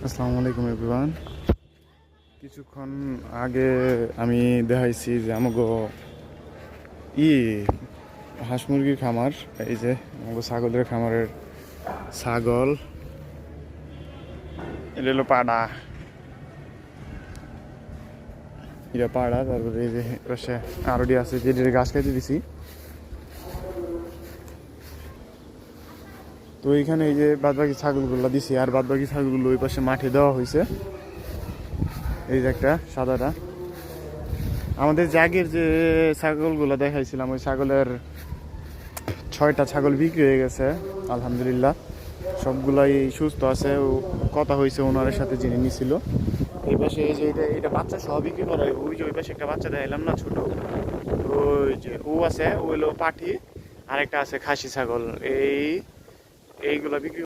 আসসালামু আলাইকুম এভরিওয়ান। কিছুক্ষণ আগে আমি দেখাইছি যে আমাগো ই হাঁস মুরগির খামার, এই যে আমাগো ছাগলের খামারের ছাগল, এটা হলো পাড়া, এটা পাড়া। তারপরে এই যে পাশে আরোডি আছে, যেটা গাছ খাইতে দিছি। তো এইখানে এই যে বাদবাকি ছাগলগুলো দিছি, আর বাদবাকি ছাগলগুলো ওই পাশে মাঠে দেওয়া হয়েছে। এই যে একটা সাদাটা আমাদের জাগের যে ছাগলগুলো দেখাইছিলাম, ওই ছাগলের 6টা ছাগল বিক্রি হয়ে গেছে আলহামদুলিল্লাহ। সবগুলাই সুস্থ আছে। ও কথা হয়েছে ওনারের সাথে, যিনি নিছিল। এই পাশে এই যে এটা বাচ্চা সহ বিক্রি করা হয়। ওই যে ওই পাশে একটা বাচ্চা দেখাইলাম না, ছোট, ওই যে ও আছে, ও হলো পাঠি, আরেকটা আছে খাসি ছাগল। এইগুলা বিক্রি